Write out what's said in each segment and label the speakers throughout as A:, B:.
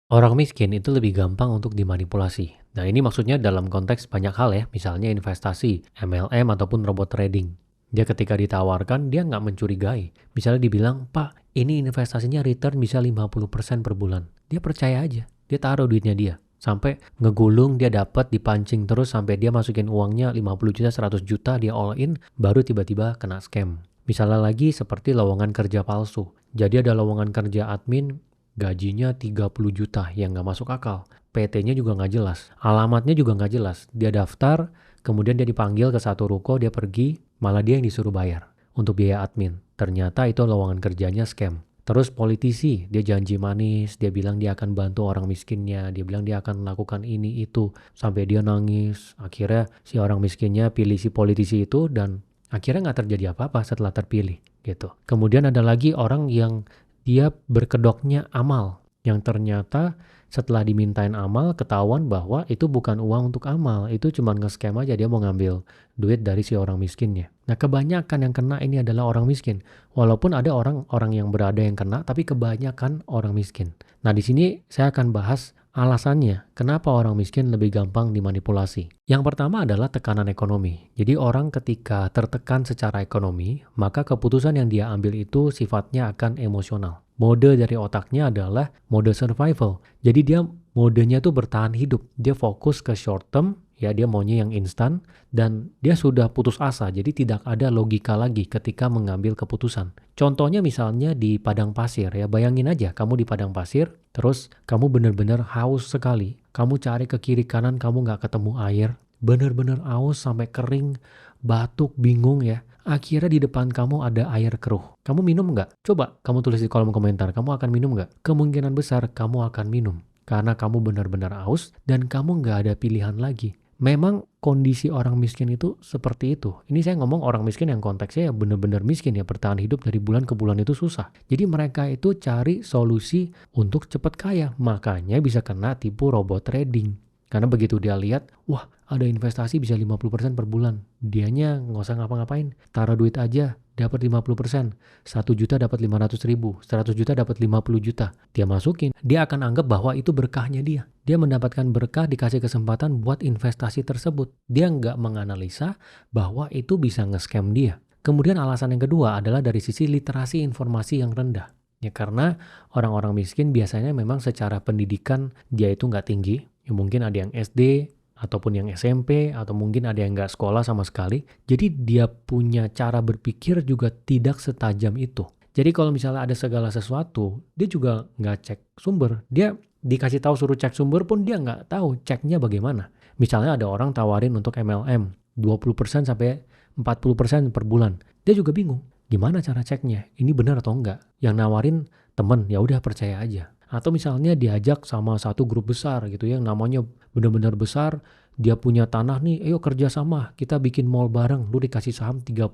A: Orang miskin itu lebih gampang untuk dimanipulasi. Nah, ini maksudnya dalam konteks banyak hal ya, misalnya investasi, MLM, ataupun robot trading. Dia ketika ditawarkan, dia nggak mencurigai. Misalnya dibilang, Pak, ini investasinya return bisa 50% per bulan. Dia percaya aja, dia taruh duitnya dia. Sampai ngegulung, dia dapat dipancing terus sampai dia masukin uangnya 50 juta, 100 juta, dia all in, baru tiba-tiba kena scam. Misalnya lagi seperti lowongan kerja palsu. Jadi ada lowongan kerja admin, gajinya 30 juta yang nggak masuk akal. PT-nya juga nggak jelas. Alamatnya juga nggak jelas. Dia daftar, kemudian dia dipanggil ke satu ruko, dia pergi, malah dia yang disuruh bayar untuk biaya admin. Ternyata itu lowongan kerjanya scam. Terus politisi, dia janji manis, dia bilang dia akan bantu orang miskinnya, dia bilang dia akan melakukan ini itu, sampai dia nangis. Akhirnya si orang miskinnya pilih si politisi itu dan akhirnya nggak terjadi apa-apa setelah terpilih gitu. Kemudian ada lagi orang yang dia berkedoknya amal, yang ternyata setelah dimintain amal ketahuan bahwa itu bukan uang untuk amal, itu cuma nge-scam aja, dia mau ngambil duit dari si orang miskinnya. Nah, kebanyakan yang kena ini adalah orang miskin. Walaupun ada orang-orang yang berada yang kena, tapi kebanyakan orang miskin. Nah, di sini saya akan bahas alasannya kenapa orang miskin lebih gampang dimanipulasi. Yang pertama adalah tekanan ekonomi. Jadi orang ketika tertekan secara ekonomi, maka keputusan yang dia ambil itu sifatnya akan emosional. Mode dari otaknya adalah mode survival. Jadi dia modenya tuh bertahan hidup. Dia fokus ke short term, ya dia maunya yang instan, dan dia sudah putus asa. Jadi tidak ada logika lagi ketika mengambil keputusan. Contohnya misalnya di padang pasir ya, bayangin aja kamu di padang pasir, terus kamu benar-benar haus sekali. Kamu cari ke kiri kanan, kamu nggak ketemu air. Benar-benar haus sampai kering, batuk, bingung ya. Akhirnya di depan kamu ada air keruh. Kamu minum nggak? Coba kamu tulis di kolom komentar, kamu akan minum nggak? Kemungkinan besar kamu akan minum. Karena kamu benar-benar haus dan kamu nggak ada pilihan lagi. Memang kondisi orang miskin itu seperti itu. Ini saya ngomong orang miskin yang konteksnya ya benar-benar miskin ya, bertahan hidup dari bulan ke bulan itu susah. Jadi mereka itu cari solusi untuk cepat kaya. Makanya bisa kena tipu robot trading. Karena begitu dia lihat, wah ada investasi bisa 50% per bulan. Dianya nggak usah ngapa-ngapain, taruh duit aja, dapat 50%. 1 juta dapat 500.000, 100 juta dapat 50 juta. Dia masukin, dia akan anggap bahwa itu berkahnya dia. Dia mendapatkan berkah, dikasih kesempatan buat investasi tersebut. Dia nggak menganalisa bahwa itu bisa nge-scam dia. Kemudian alasan yang kedua adalah dari sisi literasi informasi yang rendah. Ya karena orang-orang miskin biasanya memang secara pendidikan dia itu nggak tinggi. Ya mungkin ada yang SD, ataupun yang SMP, atau mungkin ada yang nggak sekolah sama sekali. Jadi dia punya cara berpikir juga tidak setajam itu. Jadi kalau misalnya ada segala sesuatu, dia juga nggak cek sumber. Dia dikasih tahu suruh cek sumber pun dia nggak tahu ceknya bagaimana. Misalnya ada orang tawarin untuk MLM, 20% sampai 40% per bulan. Dia juga bingung, gimana cara ceknya? Ini benar atau enggak? Yang nawarin temen, ya udah percaya aja. Atau misalnya diajak sama satu grup besar gitu ya, yang namanya benar-benar besar, dia punya tanah nih, ayo kerja sama, kita bikin mall bareng, lu dikasih saham 30%.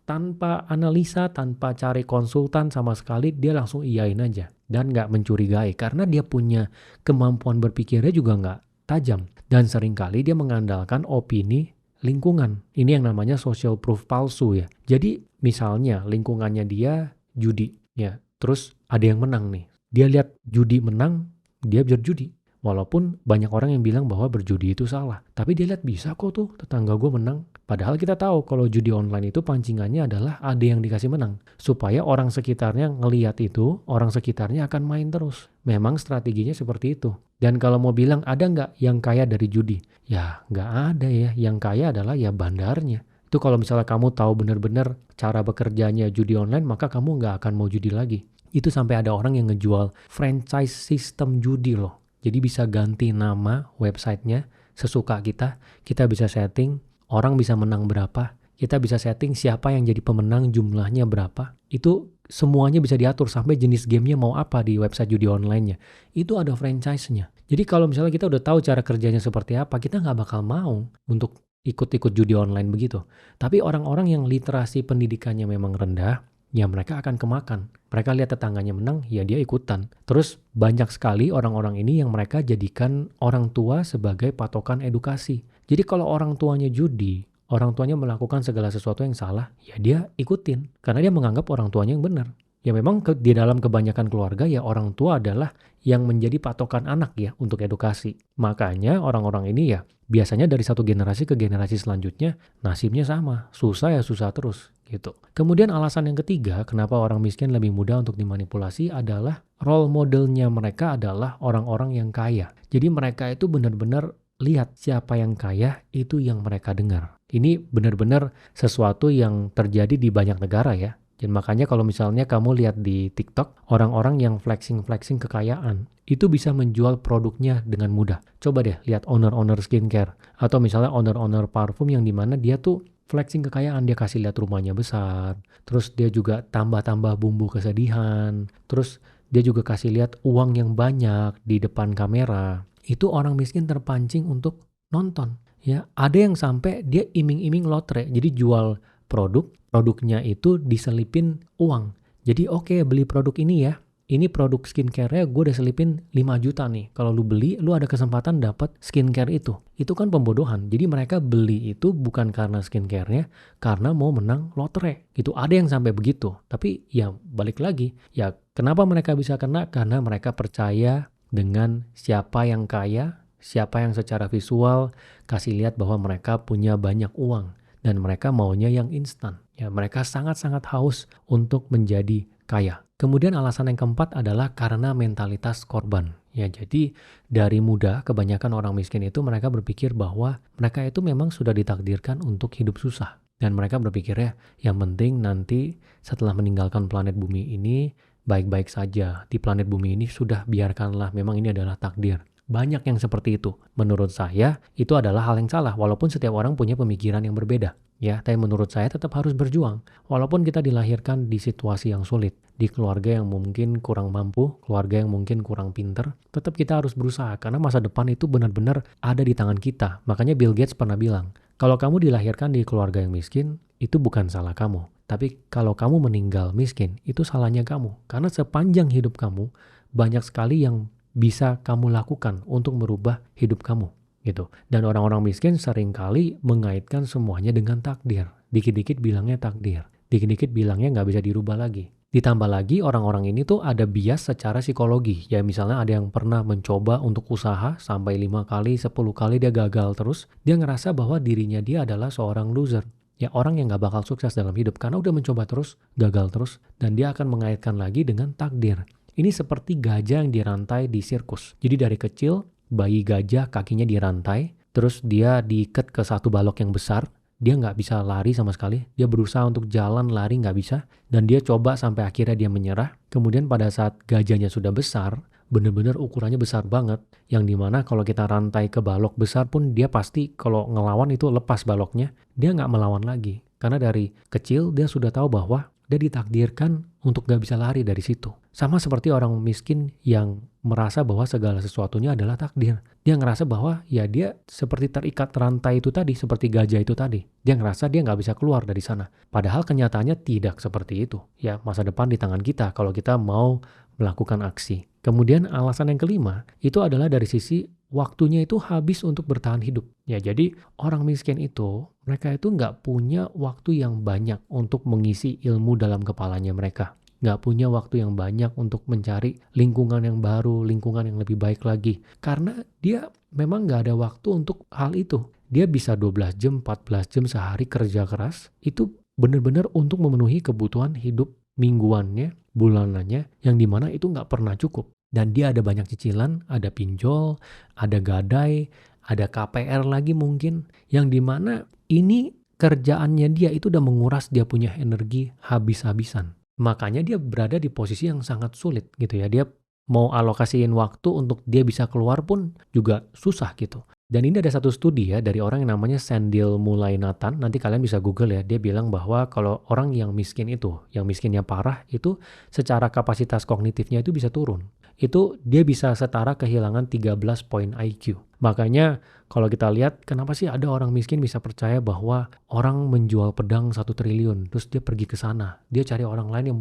A: Tanpa analisa, tanpa cari konsultan sama sekali, dia langsung iyain aja. Dan nggak mencurigai, karena dia punya kemampuan berpikirnya juga nggak tajam. Dan seringkali dia mengandalkan opini lingkungan. Ini yang namanya social proof palsu ya. Jadi misalnya lingkungannya dia judi, ya, terus ada yang menang nih. Dia lihat judi menang, dia berjudi. Walaupun banyak orang yang bilang bahwa berjudi itu salah. Tapi dia lihat bisa kok tuh tetangga gue menang. Padahal kita tahu kalau judi online itu pancingannya adalah ada yang dikasih menang. Supaya orang sekitarnya ngelihat itu, orang sekitarnya akan main terus. Memang strateginya seperti itu. Dan kalau mau bilang ada nggak yang kaya dari judi? Ya nggak ada ya. Yang kaya adalah ya bandarnya. Itu kalau misalnya kamu tahu benar-benar cara bekerjanya judi online, maka kamu nggak akan mau judi lagi. Itu sampai ada orang yang ngejual franchise sistem judi loh. Jadi bisa ganti nama websitenya sesuka kita bisa setting, orang bisa menang berapa, kita bisa setting siapa yang jadi pemenang jumlahnya berapa. Itu semuanya bisa diatur sampai jenis gamenya mau apa di website judi online-nya. Itu ada franchise-nya. Jadi kalau misalnya kita udah tahu cara kerjanya seperti apa, kita nggak bakal mau untuk ikut-ikut judi online begitu. Tapi orang-orang yang literasi pendidikannya memang rendah, ya mereka akan kemakan. Mereka lihat tetangganya menang, ya dia ikutan. Terus banyak sekali orang-orang ini yang mereka jadikan orang tua sebagai patokan edukasi. Jadi kalau orang tuanya judi, orang tuanya melakukan segala sesuatu yang salah, ya dia ikutin. Karena dia menganggap orang tuanya yang benar. Ya memang di dalam kebanyakan keluarga ya orang tua adalah yang menjadi patokan anak ya untuk edukasi. Makanya orang-orang ini ya biasanya dari satu generasi ke generasi selanjutnya nasibnya sama, susah ya susah terus gitu. Kemudian alasan yang ketiga kenapa orang miskin lebih mudah untuk dimanipulasi adalah role modelnya mereka adalah orang-orang yang kaya. Jadi mereka itu benar-benar lihat siapa yang kaya itu yang mereka dengar. Ini benar-benar sesuatu yang terjadi di banyak negara ya. Dan makanya kalau misalnya kamu lihat di TikTok, orang-orang yang flexing-flexing kekayaan, itu bisa menjual produknya dengan mudah. Coba deh lihat owner-owner skincare, atau misalnya owner-owner parfum yang dimana dia tuh flexing kekayaan, dia kasih lihat rumahnya besar, terus dia juga tambah-tambah bumbu kesedihan, terus dia juga kasih lihat uang yang banyak di depan kamera. Itu orang miskin terpancing untuk nonton. Ya, ada yang sampai dia iming-iming lotre, jadi jual produknya itu diselipin uang. Jadi oke, beli produk ini ya. Ini produk skincare-nya gue udah selipin 5 juta nih. Kalau lu beli, lu ada kesempatan dapat skincare itu. Itu kan pembodohan. Jadi mereka beli itu bukan karena skincare-nya, karena mau menang lotre. Gitu. Ada yang sampai begitu. Tapi ya balik lagi. Ya kenapa mereka bisa kena? Karena mereka percaya dengan siapa yang kaya, siapa yang secara visual kasih lihat bahwa mereka punya banyak uang. Dan mereka maunya yang instan. Ya, mereka sangat-sangat haus untuk menjadi kaya. Kemudian alasan yang keempat adalah karena mentalitas korban. Ya, jadi dari muda kebanyakan orang miskin itu mereka berpikir bahwa mereka itu memang sudah ditakdirkan untuk hidup susah. Dan mereka berpikir ya, yang penting nanti setelah meninggalkan planet bumi ini baik-baik saja. Di planet bumi ini sudah biarkanlah, memang ini adalah takdir. Banyak yang seperti itu. Menurut saya, itu adalah hal yang salah. Walaupun setiap orang punya pemikiran yang berbeda. Ya, tapi menurut saya tetap harus berjuang. Walaupun kita dilahirkan di situasi yang sulit. Di keluarga yang mungkin kurang mampu, keluarga yang mungkin kurang pinter. Tetap kita harus berusaha. Karena masa depan itu benar-benar ada di tangan kita. Makanya Bill Gates pernah bilang, kalau kamu dilahirkan di keluarga yang miskin, itu bukan salah kamu. Tapi kalau kamu meninggal miskin, itu salahnya kamu. Karena sepanjang hidup kamu, banyak sekali yang bisa kamu lakukan untuk merubah hidup kamu gitu. Dan orang-orang miskin seringkali mengaitkan semuanya dengan takdir. Dikit-dikit bilangnya takdir, dikit-dikit bilangnya nggak bisa dirubah lagi. Ditambah lagi orang-orang ini tuh ada bias secara psikologi. Ya misalnya ada yang pernah mencoba untuk usaha sampai 5 kali, 10 kali dia gagal terus. Dia ngerasa bahwa dirinya dia adalah seorang loser. Ya orang yang nggak bakal sukses dalam hidup karena udah mencoba terus, gagal terus. Dan dia akan mengaitkan lagi dengan takdir. Ini seperti gajah yang dirantai di sirkus. Jadi dari kecil, bayi gajah kakinya dirantai, terus dia diikat ke satu balok yang besar, dia nggak bisa lari sama sekali, dia berusaha untuk jalan, lari nggak bisa, dan dia coba sampai akhirnya dia menyerah. Kemudian pada saat gajahnya sudah besar, bener-bener ukurannya besar banget, yang dimana kalau kita rantai ke balok besar pun dia pasti kalau ngelawan itu lepas baloknya, dia nggak melawan lagi. Karena dari kecil dia sudah tahu bahwa dia ditakdirkan untuk gak bisa lari dari situ. Sama seperti orang miskin yang merasa bahwa segala sesuatunya adalah takdir. Dia ngerasa bahwa ya dia seperti terikat rantai itu tadi, seperti gajah itu tadi. Dia ngerasa dia gak bisa keluar dari sana. Padahal kenyataannya tidak seperti itu. Ya masa depan di tangan kita kalau kita mau melakukan aksi. Kemudian alasan yang kelima itu adalah dari sisi waktunya itu habis untuk bertahan hidup. Ya jadi orang miskin itu mereka itu nggak punya waktu yang banyak untuk mengisi ilmu dalam kepalanya mereka. Nggak punya waktu yang banyak untuk mencari lingkungan yang baru, lingkungan yang lebih baik lagi. Karena dia memang nggak ada waktu untuk hal itu. Dia bisa 12 jam, 14 jam sehari kerja keras. Itu benar-benar untuk memenuhi kebutuhan hidup mingguannya, bulanannya, yang dimana itu nggak pernah cukup. Dan dia ada banyak cicilan, ada pinjol, ada gadai, ada KPR lagi mungkin, yang dimana ini kerjaannya dia itu udah menguras dia punya energi habis-habisan. Makanya dia berada di posisi yang sangat sulit gitu ya. Dia mau alokasiin waktu untuk dia bisa keluar pun juga susah gitu. Dan ini ada satu studi ya dari orang yang namanya Sandil Mulainathan, nanti kalian bisa Google ya, dia bilang bahwa kalau orang yang miskin itu, yang miskinnya parah itu secara kapasitas kognitifnya itu bisa turun. Itu dia bisa setara kehilangan 13 poin IQ. Makanya kalau kita lihat kenapa sih ada orang miskin bisa percaya bahwa orang menjual pedang 1 triliun, terus dia pergi ke sana, dia cari orang lain yang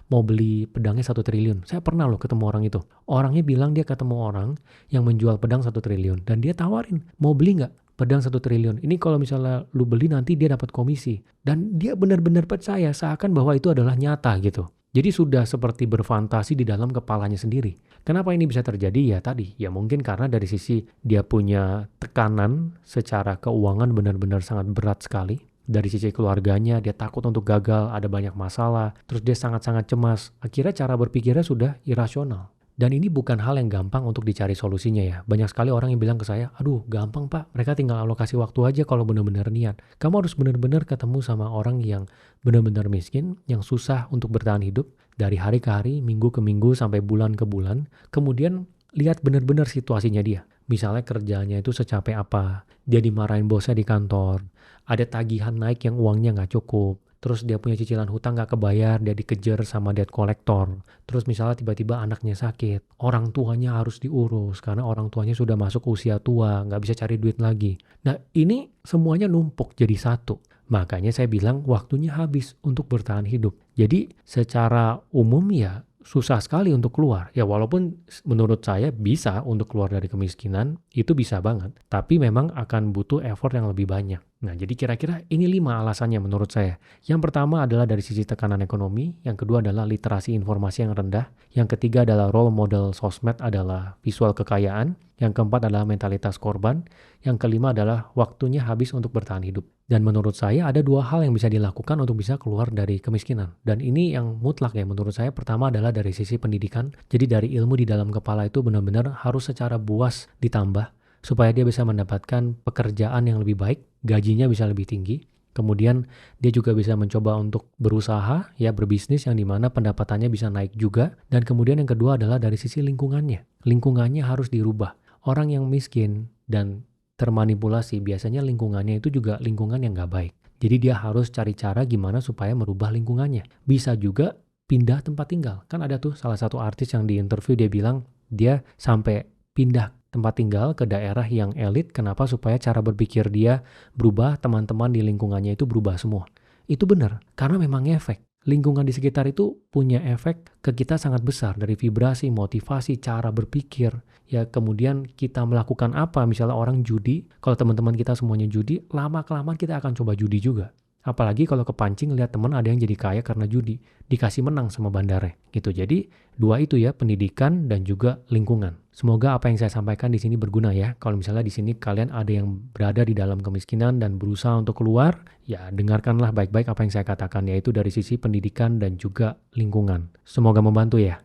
A: mau beli pedangnya 1 triliun. Saya pernah loh ketemu orang itu. Orangnya bilang dia ketemu orang yang menjual pedang 1 triliun dan dia tawarin, mau beli nggak pedang 1 triliun? Ini kalau misalnya lu beli nanti dia dapat komisi. Dan dia benar-benar percaya seakan bahwa itu adalah nyata gitu. Jadi sudah seperti berfantasi di dalam kepalanya sendiri. Kenapa ini bisa terjadi? Ya tadi, ya mungkin karena dari sisi dia punya tekanan secara keuangan benar-benar sangat berat sekali. Dari sisi keluarganya, dia takut untuk gagal, ada banyak masalah, terus dia sangat-sangat cemas. Akhirnya cara berpikirnya sudah irasional. Dan ini bukan hal yang gampang untuk dicari solusinya ya. Banyak sekali orang yang bilang ke saya, aduh gampang pak, mereka tinggal alokasi waktu aja kalau benar-benar niat. Kamu harus benar-benar ketemu sama orang yang benar-benar miskin, yang susah untuk bertahan hidup dari hari ke hari, minggu ke minggu, sampai bulan ke bulan. Kemudian lihat benar-benar situasinya dia. Misalnya kerjanya itu secapek apa, dia dimarahin bosnya di kantor, ada tagihan naik yang uangnya nggak cukup, terus dia punya cicilan hutang nggak kebayar, dia dikejar sama debt collector. Terus misalnya tiba-tiba anaknya sakit, orang tuanya harus diurus karena orang tuanya sudah masuk usia tua, nggak bisa cari duit lagi. Nah ini semuanya numpuk jadi satu. Makanya saya bilang waktunya habis untuk bertahan hidup. Jadi secara umum ya susah sekali untuk keluar. Ya walaupun menurut saya bisa untuk keluar dari kemiskinan, itu bisa banget. Tapi memang akan butuh effort yang lebih banyak. Nah jadi kira-kira ini 5 alasannya menurut saya. Yang pertama adalah dari sisi tekanan ekonomi, yang kedua adalah literasi informasi yang rendah, yang ketiga adalah role model sosmed adalah visual kekayaan, yang keempat adalah mentalitas korban, yang kelima adalah waktunya habis untuk bertahan hidup. Dan menurut saya ada 2 hal yang bisa dilakukan untuk bisa keluar dari kemiskinan. Dan ini yang mutlak ya menurut saya. Pertama adalah dari sisi pendidikan. Jadi dari ilmu di dalam kepala itu benar-benar harus secara buas ditambah supaya dia bisa mendapatkan pekerjaan yang lebih baik, gajinya bisa lebih tinggi. Kemudian dia juga bisa mencoba untuk berusaha, ya berbisnis yang dimana pendapatannya bisa naik juga. Dan kemudian yang kedua adalah dari sisi lingkungannya. Lingkungannya harus dirubah. Orang yang miskin dan termanipulasi, biasanya lingkungannya itu juga lingkungan yang nggak baik. Jadi dia harus cari cara gimana supaya merubah lingkungannya. Bisa juga pindah tempat tinggal. Kan ada tuh salah satu artis yang di interview dia bilang dia sampai pindah tempat tinggal ke daerah yang elit. Kenapa? Supaya cara berpikir dia berubah, teman-teman di lingkungannya itu berubah semua. Itu benar, karena memang efek. Lingkungan di sekitar itu punya efek ke kita sangat besar dari vibrasi, motivasi, cara berpikir. Ya kemudian kita melakukan apa, misalnya orang judi, kalau teman-teman kita semuanya judi, lama-kelamaan kita akan coba judi juga. Apalagi kalau kepancing lihat teman ada yang jadi kaya karena judi, dikasih menang sama bandare gitu. Jadi 2 itu ya, pendidikan dan juga lingkungan. Semoga apa yang saya sampaikan di sini berguna ya. Kalau misalnya di sini kalian ada yang berada di dalam kemiskinan dan berusaha untuk keluar, ya dengarkanlah baik-baik apa yang saya katakan, yaitu dari sisi pendidikan dan juga lingkungan. Semoga membantu ya.